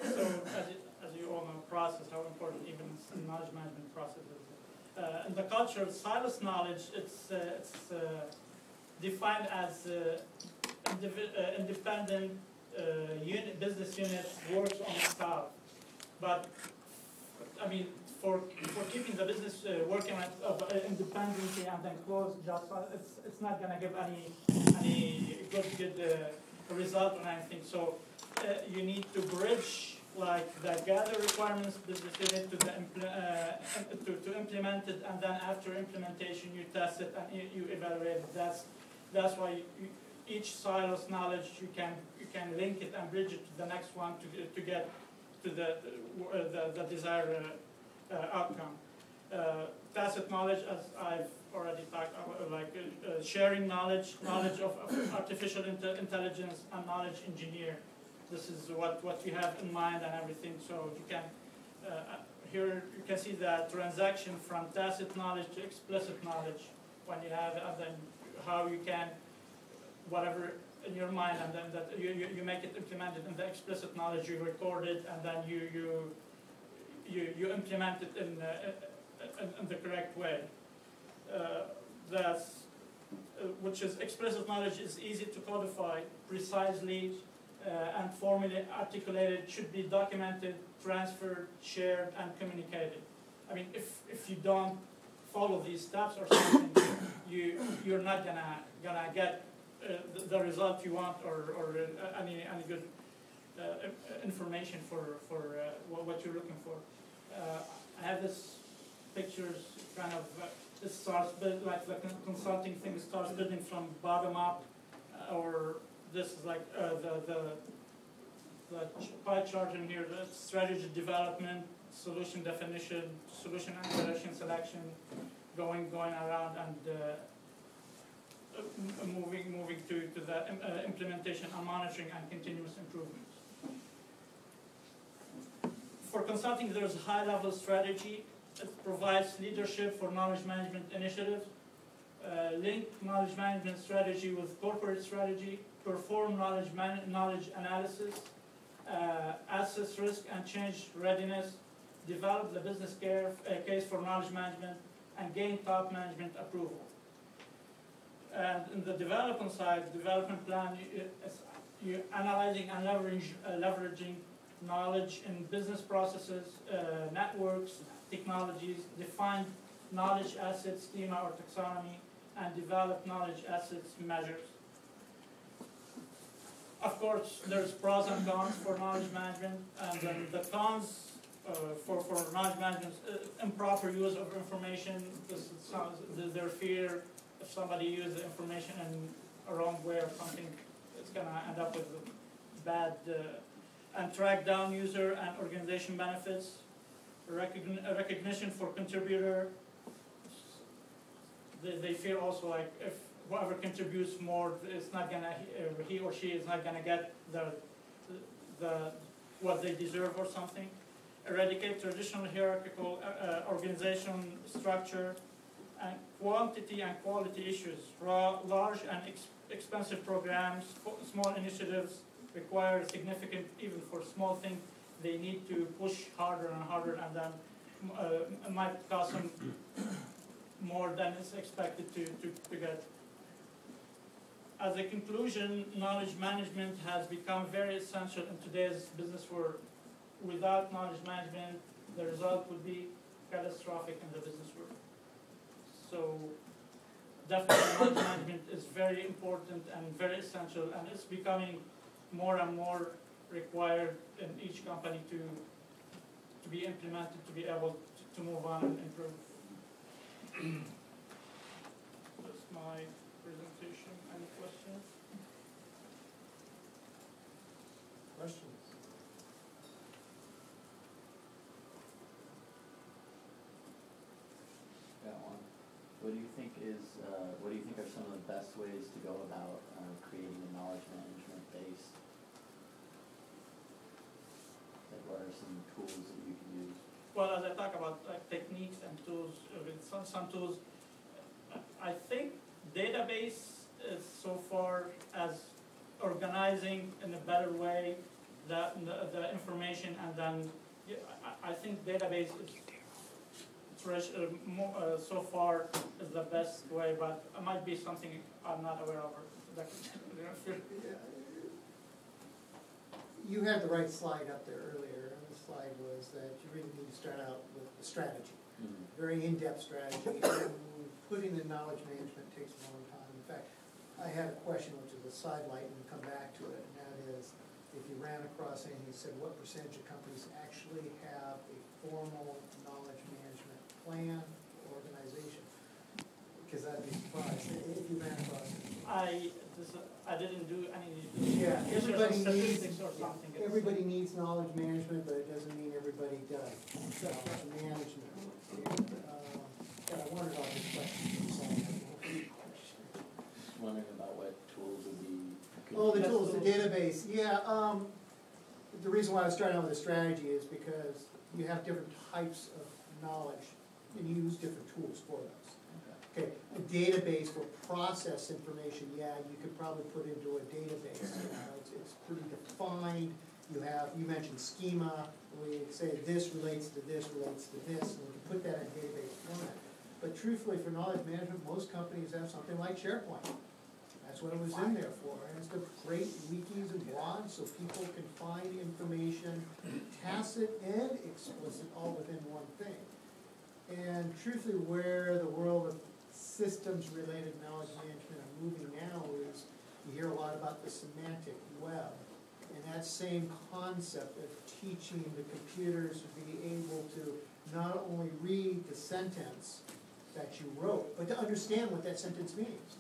So, as you all know, process, how important even knowledge management process is. In the culture of silos knowledge, it's defined as independent business unit works on staff. But I mean, for keeping the business working independently and then close jobs, it's not going to give any good result or anything. So you need to bridge like the gather requirements business unit to the to implement it, and then after implementation you test it and you evaluate it. That's why each silo's knowledge you can link it and bridge it to the next one to get to the desired outcome. Tacit knowledge, as I've already talked about, like sharing knowledge of artificial intelligence and knowledge engineer. This is what you have in mind and everything. So you can here you can see that transaction from tacit knowledge to explicit knowledge when you have it, and then how you can whatever in your mind, and then that you make it implemented in the explicit knowledge. You record it, and then you implement it in the correct way. Which is explicit knowledge is easy to codify precisely and formally articulated, should be documented, transferred, shared, and communicated. I mean, if you don't follow these steps or something, you're not gonna get the result you want or any good information for what you're looking for. I have this pictures kind of it starts like the consulting thing starts building from bottom up, or this is like the pie chart in here, the strategy development, solution definition, solution and solution selection, going around and moving to the implementation and monitoring and continuous improvements. For consulting, there's high-level strategy. It provides leadership for knowledge management initiatives, link knowledge management strategy with corporate strategy, perform knowledge analysis, assess risk and change readiness, develop the business case for knowledge management, and gain top management approval. And in the development side, development plan, you're analyzing and leveraging knowledge in business processes, networks, technologies, define knowledge assets schema or taxonomy, and develop knowledge assets measures. Of course, there's pros and cons for knowledge management, and then the cons for knowledge management, improper use of information. Their fear if somebody uses the information in a wrong way or something, it's going to end up with bad and track down user and organization benefits. Recognition for contributor. They feel also like if whoever contributes more, it's not gonna he or she is not gonna get the what they deserve or something. Eradicate traditional hierarchical organization structure, and quantity and quality issues. Large and expensive programs, small initiatives require significant, even for small things, they need to push harder and harder, and then it might cost them more than is expected to get. As a conclusion, knowledge management has become very essential in today's business world. Without knowledge management, the result would be catastrophic in the business world. So definitely knowledge management is very important and very essential, and it's becoming more and more required in each company to be implemented, to be able to move on and improve. That's my presentation. Any questions? Questions? Got one. What do you think are some of the best ways to go about creating a knowledge management base? Like, what are some tools that you can use? Well, as I talk about techniques and tools, with some tools, I think database database is so far as organizing in a better way the information, and then yeah, I think database is so far is the best way, but it might be something I'm not aware of. You had the right slide up there earlier, and the slide was that you really need to start out with the strategy. Very in-depth strategy, and putting in knowledge management takes a long time. In fact, I had a question which is a sidelight, and we'll come back to it, and that is, if you ran across anything, you said what percentage of companies actually have a formal knowledge management plan or organization? Because I'd be surprised if you ran across it. I didn't do any Yeah, everybody needs, statistics or something. everybody needs knowledge management, but it doesn't mean everybody does. Knowledge management. And, I wondered about this question. Just wondering about what tools would be. Oh, the tools, the database, yeah, the reason why I was starting out with a strategy is because you have different types of knowledge, and you use different tools for those. Okay, a database for process information, yeah, you could probably put into a database, it's pretty defined. You mentioned schema, where you say this relates to this, relates to this, and we can put that in database format. But truthfully, for knowledge management, most companies have something like SharePoint. That's what it was in there for, and it's to create wikis and blogs so people can find information, tacit and explicit, all within one thing. And truthfully, where the world of systems-related knowledge management are moving now is, you hear a lot about the semantic web, and that same concept of teaching the computers to be able to not only read the sentence that you wrote, but to understand what that sentence means.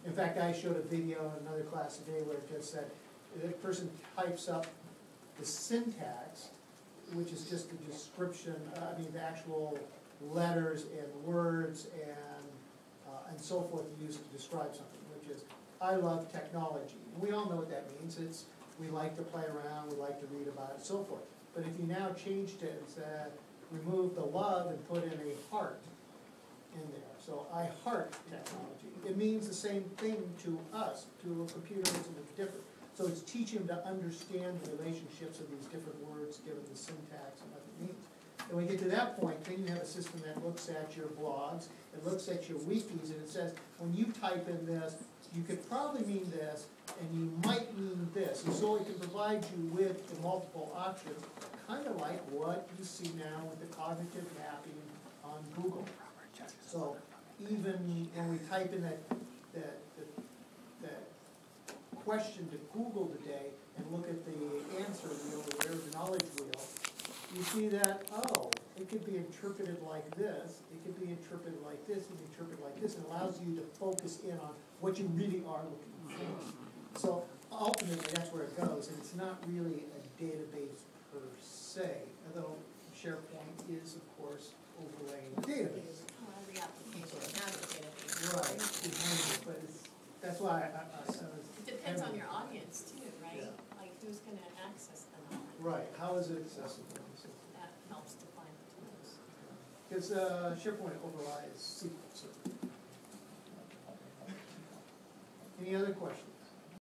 In fact, I showed a video in another class today where it just said, the person types up the syntax, which is just a description, the actual letters and words and so forth used to describe something, which is, I love technology. And we all know what that means. It's, we like to play around, we like to read about it, and so forth. But if you now changed it and said, remove the love and put in a heart in there. So I heart technology. It means the same thing to us. To a computer, it's a little different. So it's teaching them to understand the relationships of these different words, given the syntax and what it means. And when we get to that point, then you have a system that looks at your blogs, it looks at your wikis, and it says, when you type in this, you could probably mean this, and you might mean this. And so it can provide you with the multiple options, kind of like what you see now with the cognitive mapping on Google. So even when we type in that question to Google today and look at the answer wheel or the knowledge wheel, you see that, oh, it could be interpreted like this, it could be interpreted like this, it could be interpreted like this, and allows you to focus in on what you really are looking for. So ultimately, that's where it goes, and it's not really a database per se, although SharePoint is, of course, overlaying the database. The application has a database. Right, behind it, but it's, that's why I was. It depends on your audience too, right? Yeah. Like who's gonna access the knowledge. Right, how is it accessible? That helps define the tools. Because SharePoint overrides SQL. Any other questions?